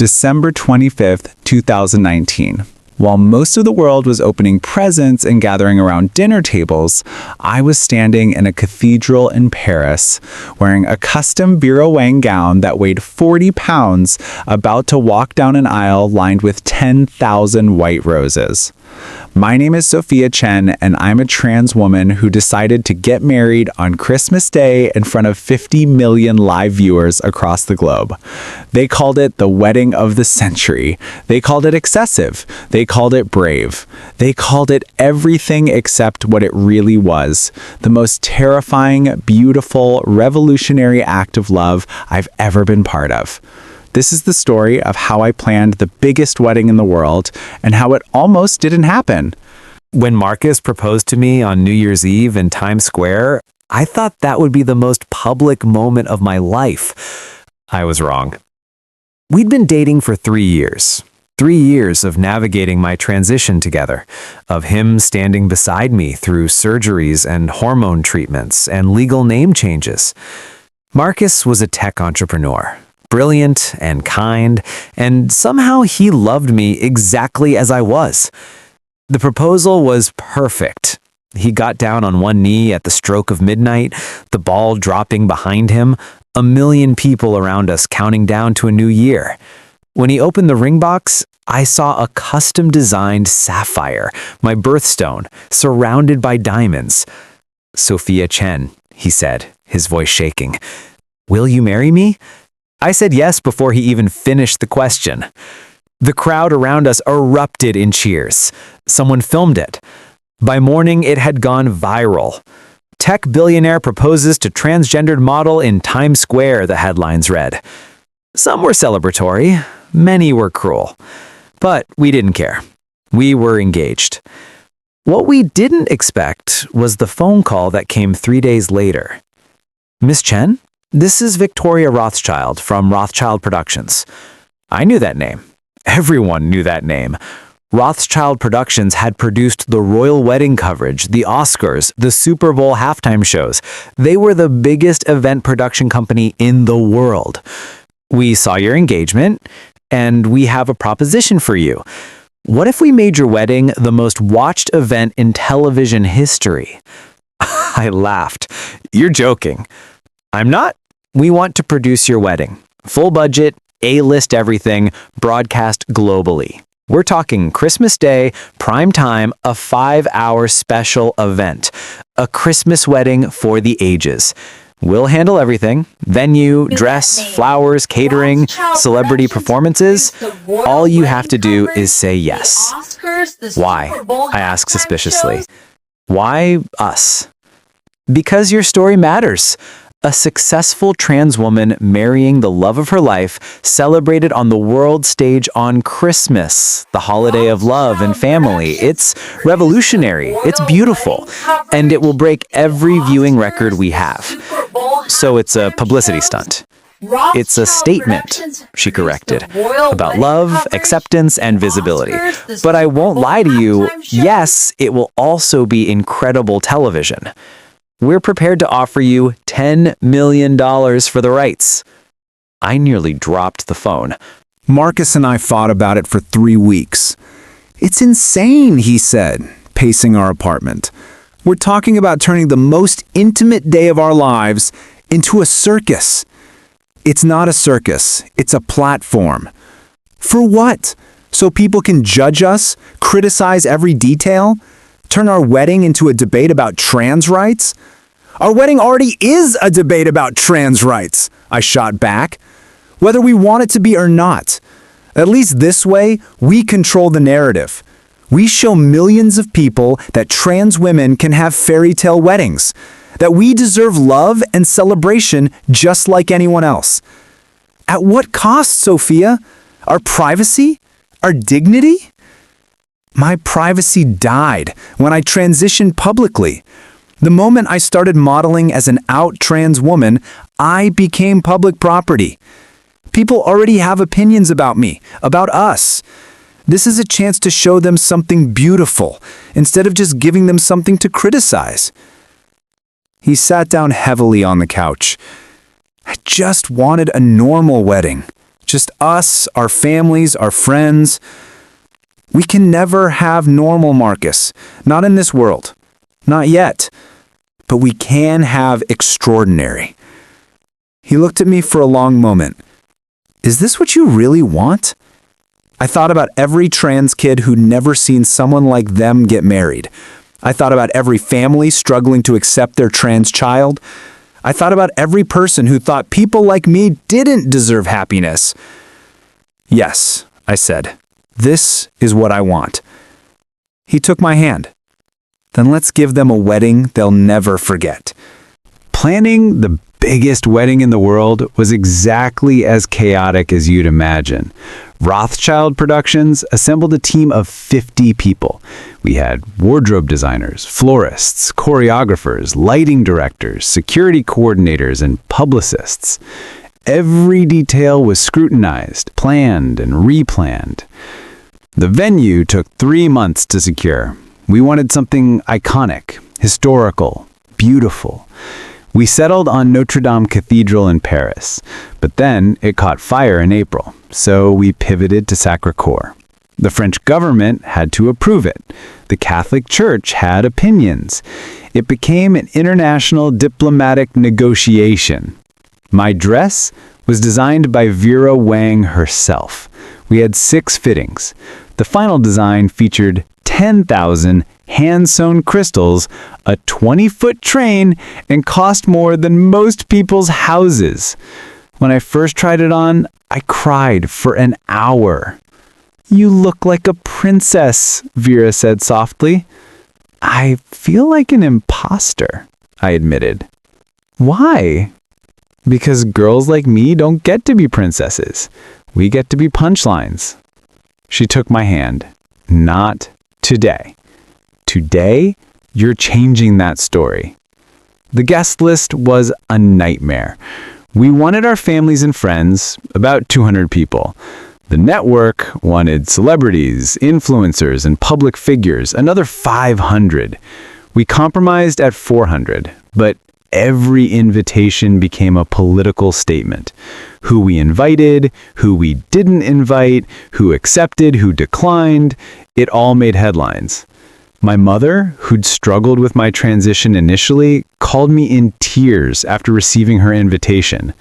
December 25th, 2019. While most of the world was opening presents and gathering around dinner tables, I was standing in a cathedral in Paris, wearing a custom Vera Wang gown that weighed 40 pounds, about to walk down an aisle lined with 10,000 white roses. My name is Sophia Chen, and I'm a trans woman who decided to get married on Christmas Day in front of 50 million live viewers across the globe. They called it the wedding of the century. They called it excessive. They called it brave. They called it everything except what it really was. The most terrifying, beautiful, revolutionary act of love I've ever been part of. This is the story of how I planned the biggest wedding in the world and how it almost didn't happen. When Marcus proposed to me on New Year's Eve in Times Square, I thought that would be the most public moment of my life. I was wrong. We'd been dating for 3 years. 3 years of navigating my transition together, of him standing beside me through surgeries and hormone treatments and legal name changes. Marcus was a tech entrepreneur. Brilliant and kind, and somehow he loved me exactly as I was. The proposal was perfect. He got down on one knee at the stroke of midnight, the ball dropping behind him, a million people around us counting down to a new year. When he opened the ring box, I saw a custom-designed sapphire, my birthstone, surrounded by diamonds. "Sophia Chen," he said, his voice shaking. "Will you marry me?" I said yes before he even finished the question. The crowd around us erupted in cheers. Someone filmed it. By morning, it had gone viral. "Tech billionaire proposes to transgendered model in Times Square," the headlines read. Some were celebratory, many were cruel. But we didn't care. We were engaged. What we didn't expect was the phone call that came 3 days later. "Miss Chen? This is Victoria Rothschild from Rothschild Productions." I knew that name. Everyone knew that name. Rothschild Productions had produced the royal wedding coverage, the Oscars, the Super Bowl halftime shows. They were the biggest event production company in the world. "We saw your engagement, and we have a proposition for you. What if we made your wedding the most watched event in television history?" I laughed. "You're joking." "I'm not. We want to produce your wedding. Full budget, A-list everything, broadcast globally. We're talking Christmas Day, prime time, a 5-hour special event. A Christmas wedding for the ages. We'll handle everything. Venue, dress, flowers, catering, celebrity performances. All you have to do is say yes." "Why?" I asked suspiciously. "Why us?" "Because your story matters. A successful trans woman marrying the love of her life, celebrated on the world stage on Christmas, the holiday of love and family. It's revolutionary, it's beautiful, and it will break every viewing record we have. So it's a publicity stunt. It's a statement," she corrected, "about love, acceptance, and visibility. But I won't lie to you, yes, it will also be incredible television. We're prepared to offer you $10 million for the rights." I nearly dropped the phone. Marcus and I fought about it for 3 weeks. "It's insane," he said, pacing our apartment. "We're talking about turning the most intimate day of our lives into a circus." "It's not a circus, it's a platform." "For what? So people can judge us, criticize every detail? Turn our wedding into a debate about trans rights?" "Our wedding already is a debate about trans rights," I shot back. "Whether we want it to be or not. At least this way, we control the narrative. We show millions of people that trans women can have fairy tale weddings, that we deserve love and celebration just like anyone else. At what cost, Sophia? Our privacy? Our dignity?" My privacy died when I transitioned publicly. The moment I started modeling as an out trans woman, I became public property. People already have opinions about me, about us. This is a chance to show them something beautiful, instead of just giving them something to criticize. He sat down heavily on the couch. "I just wanted a normal wedding. Just us, our families, our friends. We can never have normal, Marcus. Not in this world. Not yet. But we can have extraordinary. He looked at me for a long moment. Is this what you really want? I thought about every trans kid who'd never seen someone like them get married. I thought about every family struggling to accept their trans child. I thought about every person who thought people like me didn't deserve happiness. Yes, I said, this is what I want. He took my hand. Then let's give them a wedding they'll never forget. Planning the biggest wedding in the world was exactly as chaotic as you'd imagine. Rothschild Productions assembled a team of 50 people. We had wardrobe designers, florists, choreographers, lighting directors, security coordinators, and publicists. Every detail was scrutinized, planned, and replanned. The venue took 3 months to secure. We wanted something iconic, historical, beautiful. We settled on Notre Dame Cathedral in Paris, but then it caught fire in April, so we pivoted to Sacré-Cœur. The French government had to approve it. The Catholic Church had opinions. It became an international diplomatic negotiation. My dress was designed by Vera Wang herself. We had 6 fittings. The final design featured 10,000 hand-sewn crystals, a 20-foot train, and cost more than most people's houses. When I first tried it on, I cried for an hour. "You look like a princess," Vera said softly. "I feel like an imposter," I admitted. "Why?" "Because girls like me don't get to be princesses. We get to be punchlines." She took my hand. "Not today. Today, you're changing that story." The guest list was a nightmare. We wanted our families and friends, about 200 people. The network wanted celebrities, influencers, and public figures, another 500. We compromised at 400, but every invitation became a political statement. Who we invited, who we didn't invite, who accepted, who declined, it all made headlines. My mother, who'd struggled with my transition initially, called me in tears after receiving her invitation.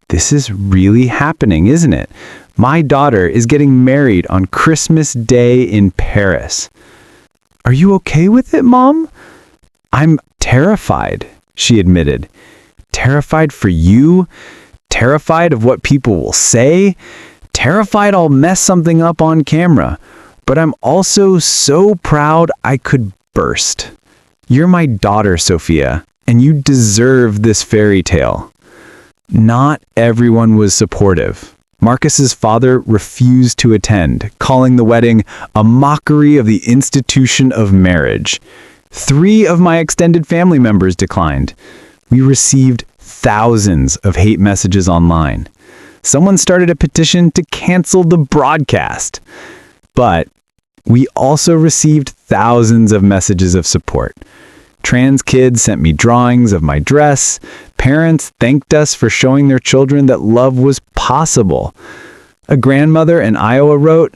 "This is really happening, isn't it? My daughter is getting married on Christmas Day in Paris." "Are you okay with it, Mom?" "I'm terrified," she admitted. "Terrified for you? Terrified of what people will say? Terrified I'll mess something up on camera. But I'm also so proud I could burst. You're my daughter, Sophia, and you deserve this fairy tale." Not everyone was supportive. Marcus's father refused to attend, calling the wedding a mockery of the institution of marriage. 3 of my extended family members declined. We received thousands of hate messages online. Someone started a petition to cancel the broadcast. But we also received thousands of messages of support. Trans kids sent me drawings of my dress. Parents thanked us for showing their children that love was possible. A grandmother in Iowa wrote,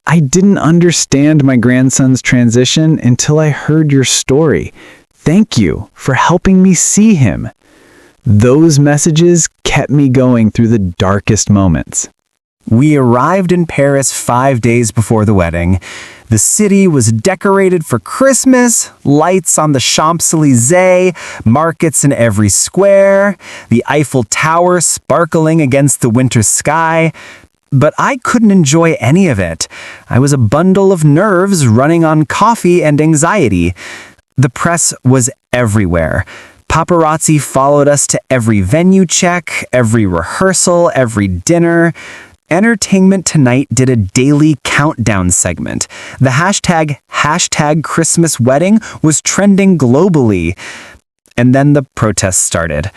"I didn't understand my grandson's transition until I heard your story. Thank you for helping me see him." Those messages kept me going through the darkest moments. We arrived in Paris 5 days before the wedding. The city was decorated for Christmas, lights on the Champs-Élysées, markets in every square, the Eiffel Tower sparkling against the winter sky. But I couldn't enjoy any of it. I was a bundle of nerves running on coffee and anxiety. The press was everywhere. Paparazzi followed us to every venue check, every rehearsal, every dinner. Entertainment Tonight did a daily countdown segment. The hashtag Christmas Wedding was trending globally. And then the protests started.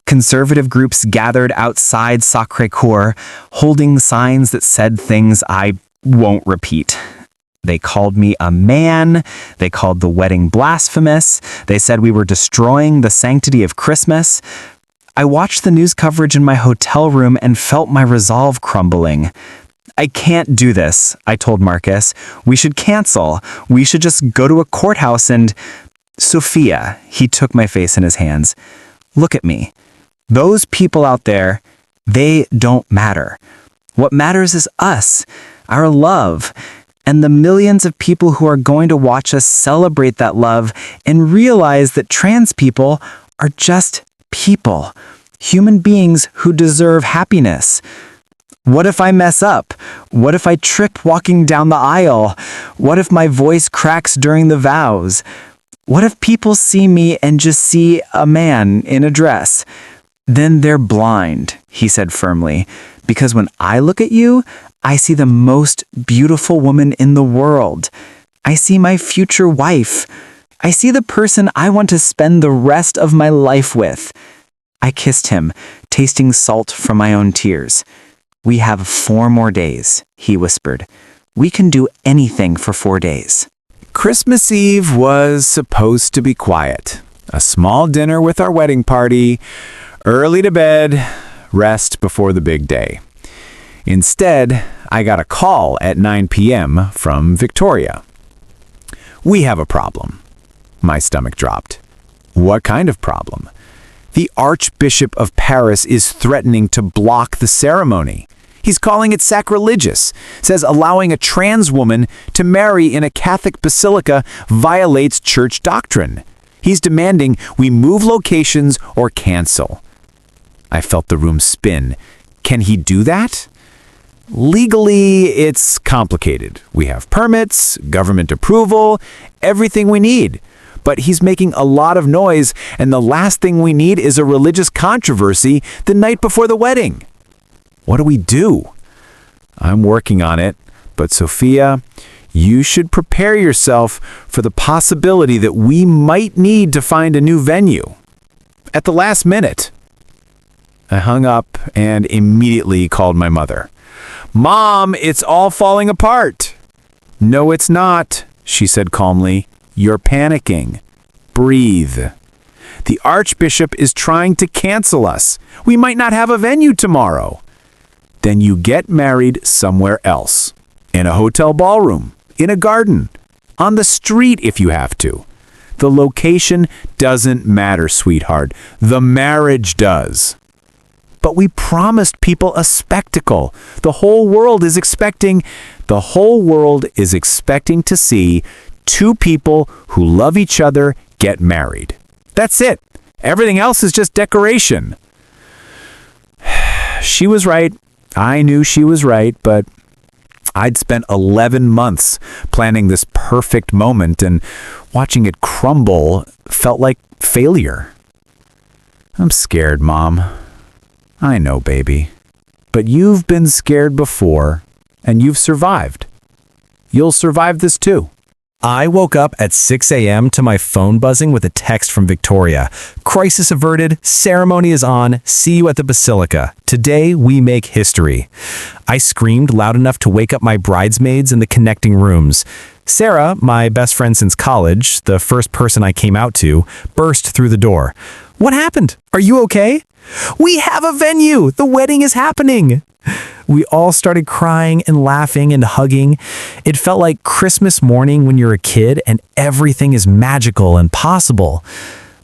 Conservative groups gathered outside Sacré-Cœur, holding signs that said things I won't repeat. They called me a man. They called the wedding blasphemous. They said we were destroying the sanctity of Christmas. I watched the news coverage in my hotel room and felt my resolve crumbling. I can't do this, I told Marcus. We should cancel. We should just go to a courthouse and... Sophia, he took my face in his hands. Look at me. Those people out there, they don't matter. What matters is us, our love, and the millions of people who are going to watch us celebrate that love and realize that trans people are just people, human beings who deserve happiness. What if I mess up? What if I trip walking down the aisle? What if my voice cracks during the vows? What if people see me and just see a man in a dress? Then they're blind, he said firmly, because when I look at you, I see the most beautiful woman in the world. I see my future wife. I see the person I want to spend the rest of my life with. I kissed him, tasting salt from my own tears. We have 4 more days, he whispered. We can do anything for 4 days. Christmas Eve was supposed to be quiet. A small dinner with our wedding party, early to bed, rest before the big day. Instead, I got a call at 9 p.m. from Victoria. We have a problem. My stomach dropped. What kind of problem? The Archbishop of Paris is threatening to block the ceremony. He's calling it sacrilegious, says allowing a trans woman to marry in a Catholic basilica violates church doctrine. He's demanding we move locations or cancel. I felt the room spin. Can he do that? Legally, it's complicated. We have permits, government approval, everything we need. But he's making a lot of noise, and the last thing we need is a religious controversy the night before the wedding. What do we do? I'm working on it, but Sophia, you should prepare yourself for the possibility that we might need to find a new venue. At the last minute. I hung up and immediately called my mother. Mom, it's all falling apart. No, it's not, she said calmly. You're panicking. Breathe. The Archbishop is trying to cancel us. We might not have a venue tomorrow. Then you get married somewhere else. In a hotel ballroom, in a garden, on the street if you have to. The location doesn't matter, sweetheart. The marriage does. But we promised people a spectacle. The whole world is expecting to see 2 people who love each other get married. That's it. Everything else is just decoration. She was right. I knew she was right, but I'd spent 11 months planning this perfect moment, and watching it crumble felt like failure. I'm scared, Mom. I know, baby. But you've been scared before, and you've survived. You'll survive this too. I woke up at 6 a.m. to my phone buzzing with a text from Victoria. Crisis averted, ceremony is on, see you at the basilica. Today we make history. I screamed loud enough to wake up my bridesmaids in the connecting rooms. Sarah, my best friend since college, the first person I came out to, burst through the door. What happened? Are you okay? We have a venue! The wedding is happening! We all started crying and laughing and hugging. It felt like Christmas morning when you're a kid and everything is magical and possible.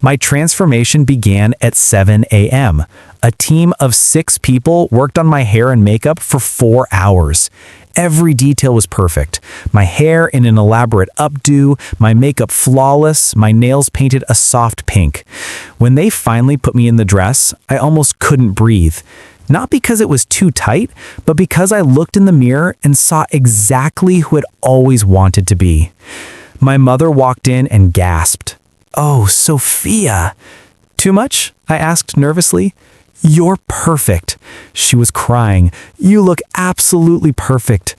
My transformation began at 7 a.m. A team of 6 people worked on my hair and makeup for 4 hours. Every detail was perfect. My hair in an elaborate updo, my makeup flawless, my nails painted a soft pink. When they finally put me in the dress, I almost couldn't breathe. Not because it was too tight, but because I looked in the mirror and saw exactly who I'd always wanted to be. My mother walked in and gasped. "Oh, Sophia." "Too much?" I asked nervously. "You're perfect." She was crying. "You look absolutely perfect."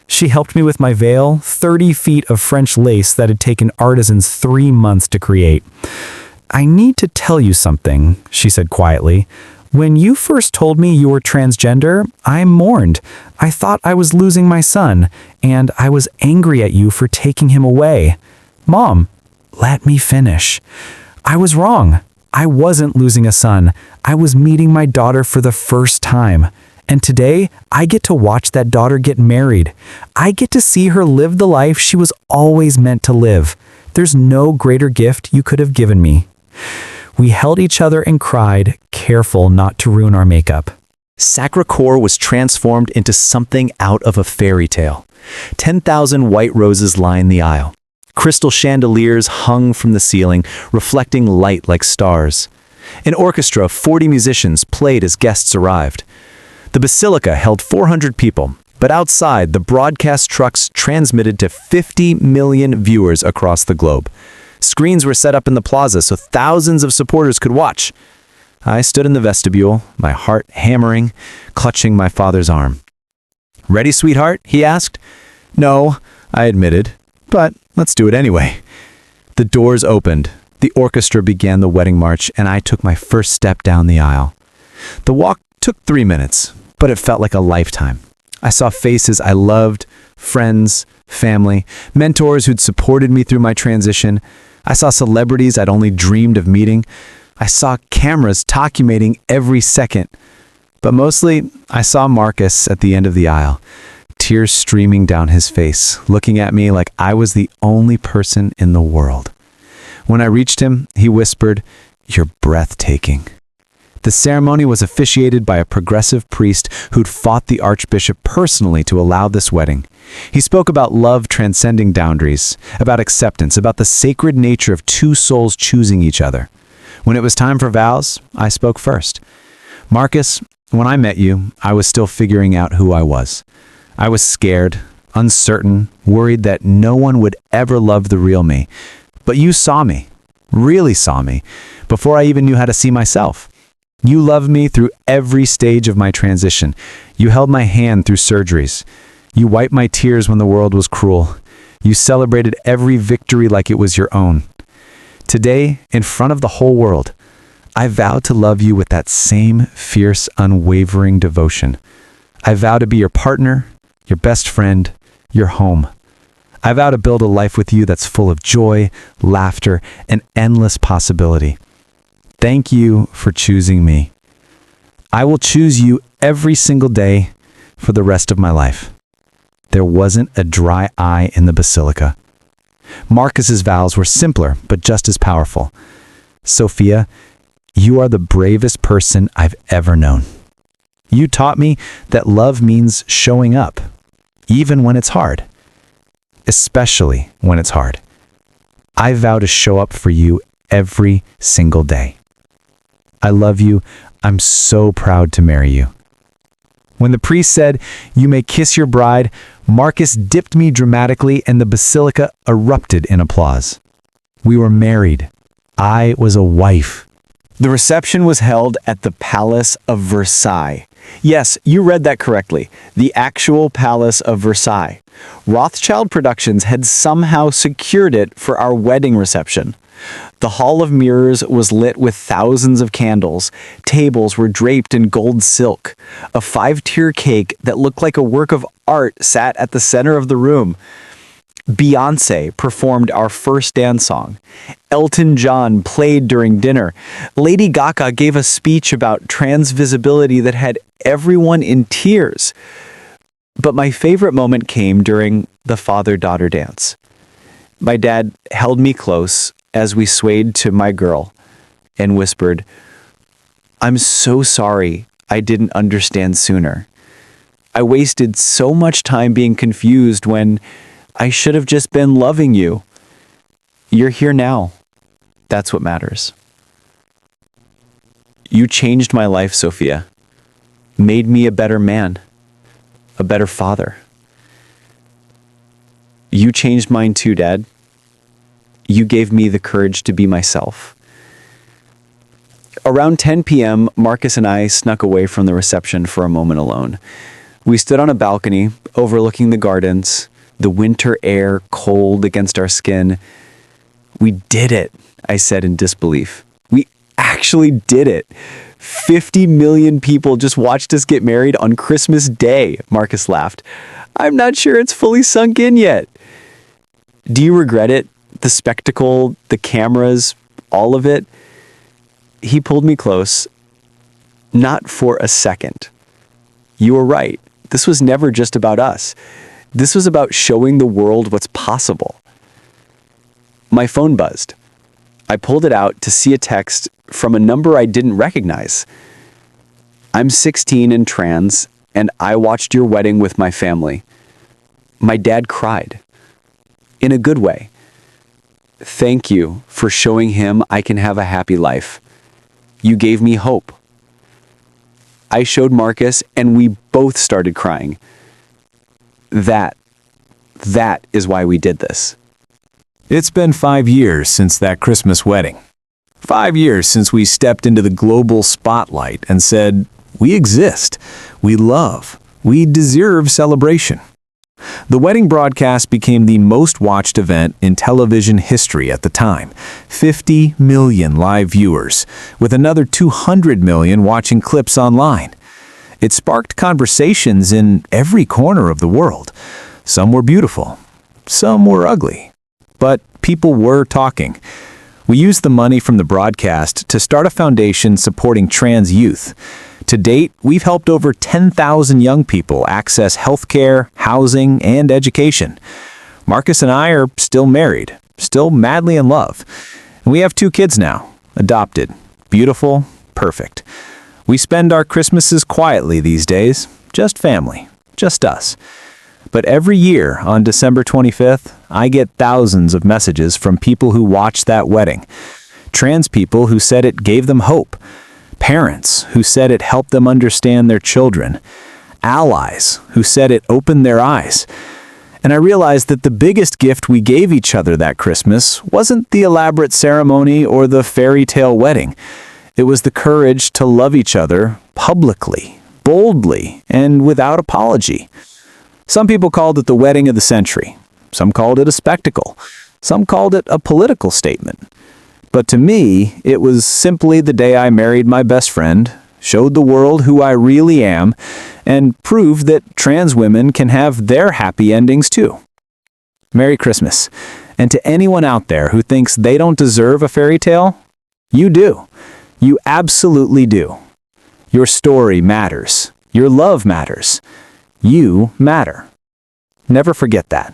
She helped me with my veil, 30 feet of French lace that had taken artisans 3 months to create. "I need to tell you something," she said quietly. "When you first told me you were transgender, I mourned. I thought I was losing my son, and I was angry at you for taking him away. Mom, let me finish. I was wrong. I wasn't losing a son. I was meeting my daughter for the first time. And today, I get to watch that daughter get married. I get to see her live the life she was always meant to live. There's no greater gift you could have given me. We held each other and cried, careful not to ruin our makeup. Sacre-Cœur was transformed into something out of a fairy tale. 10,000 white roses lined the aisle. Crystal chandeliers hung from the ceiling, reflecting light like stars. An orchestra of 40 musicians played as guests arrived. The basilica held 400 people, but outside, the broadcast trucks transmitted to 50 million viewers across the globe. Screens were set up in the plaza so thousands of supporters could watch. I stood in the vestibule, my heart hammering, clutching my father's arm. "Ready, sweetheart?" he asked. "No," I admitted, "but let's do it anyway." The doors opened, the orchestra began the wedding march, and I took my first step down the aisle. The walk took 3 minutes, but it felt like a lifetime. I saw faces I loved, friends, family, mentors who'd supported me through my transition. I saw celebrities I'd only dreamed of meeting. I saw cameras documenting every second. But mostly, I saw Marcus at the end of the aisle, tears streaming down his face, looking at me like I was the only person in the world. When I reached him, he whispered, "You're breathtaking." The ceremony was officiated by a progressive priest who'd fought the archbishop personally to allow this wedding. He spoke about love transcending boundaries, about acceptance, about the sacred nature of two souls choosing each other. When it was time for vows, I spoke first. "Marcus, when I met you, I was still figuring out who I was. I was scared, uncertain, worried that no one would ever love the real me. But you saw me, really saw me, before I even knew how to see myself. You loved me through every stage of my transition. You held my hand through surgeries. You wiped my tears when the world was cruel. You celebrated every victory like it was your own. Today, in front of the whole world, I vow to love you with that same fierce, unwavering devotion. I vow to be your partner, your best friend, your home. I vow to build a life with you that's full of joy, laughter, and endless possibility. Thank you for choosing me. I will choose you every single day for the rest of my life." There wasn't a dry eye in the basilica. Marcus's vows were simpler, but just as powerful. "Sophia, you are the bravest person I've ever known. You taught me that love means showing up, even when it's hard. Especially when it's hard. I vow to show up for you every single day. I love you. I'm so proud to marry you." When the priest said, "You may kiss your bride," Marcus dipped me dramatically and the basilica erupted in applause. We were married. I was a wife. The reception was held at the Palace of Versailles. Yes, you read that correctly. The actual Palace of Versailles. Rothschild Productions had somehow secured it for our wedding reception. The Hall of Mirrors was lit with thousands of candles. Tables were draped in gold silk. A 5-tier cake that looked like a work of art sat at the center of the room. Beyoncé performed our first dance song. Elton John played during dinner. Lady Gaga gave a speech about trans visibility that had everyone in tears. But my favorite moment came during the father-daughter dance. My dad held me close as we swayed to My Girl and whispered, "I'm so sorry I didn't understand sooner. I wasted so much time being confused when I should have just been loving you. You're here now. That's what matters." You changed my life, Sophia. Made me a better man, a better father. You changed mine too, Dad. You gave me the courage to be myself. Around 10 p.m., Marcus and I snuck away from the reception for a moment alone. We stood on a balcony overlooking the gardens, the winter air cold against our skin. "We did it," I said in disbelief. "We actually did it. 50 million people just watched us get married on Christmas Day," Marcus laughed. "I'm not sure it's fully sunk in yet." "Do you regret it? The spectacle, the cameras, all of it?" he pulled me close. Not for a second. You were right. This was never just about us. This was about showing the world what's possible. My phone buzzed. I pulled it out to see a text from a number I didn't recognize. I'm 16 and trans, and I watched your wedding with my family. My dad cried. In a good way. Thank you for showing him I can have a happy life. You gave me hope. I showed Marcus, and we both started crying. That is why we did this. It's been 5 years since that Christmas wedding. 5 years since we stepped into the global spotlight and said, we exist, we love, we deserve celebration. The wedding broadcast became the most watched event in television history at the time. 50 million live viewers, with another 200 million watching clips online. It sparked conversations in every corner of the world. Some were beautiful, some were ugly, but people were talking. We used the money from the broadcast to start a foundation supporting trans youth. To date, we've helped over 10,000 young people access healthcare, housing, and education. Marcus and I are still married, still madly in love. And we have 2 kids now, adopted, beautiful, perfect. We spend our Christmases quietly these days, just family, just us. But every year on December 25th, I get thousands of messages from people who watched that wedding. Trans people who said it gave them hope. Parents who said it helped them understand their children. Allies who said it opened their eyes. And I realized that the biggest gift we gave each other that Christmas wasn't the elaborate ceremony or the fairy tale wedding. It was the courage to love each other publicly, boldly, and without apology. Some people called it the wedding of the century. Some called it a spectacle. Some called it a political statement. But to me, it was simply the day I married my best friend, showed the world who I really am, and proved that trans women can have their happy endings too. Merry Christmas. And to anyone out there who thinks they don't deserve a fairy tale, you do. You absolutely do. Your story matters. Your love matters. You matter. Never forget that.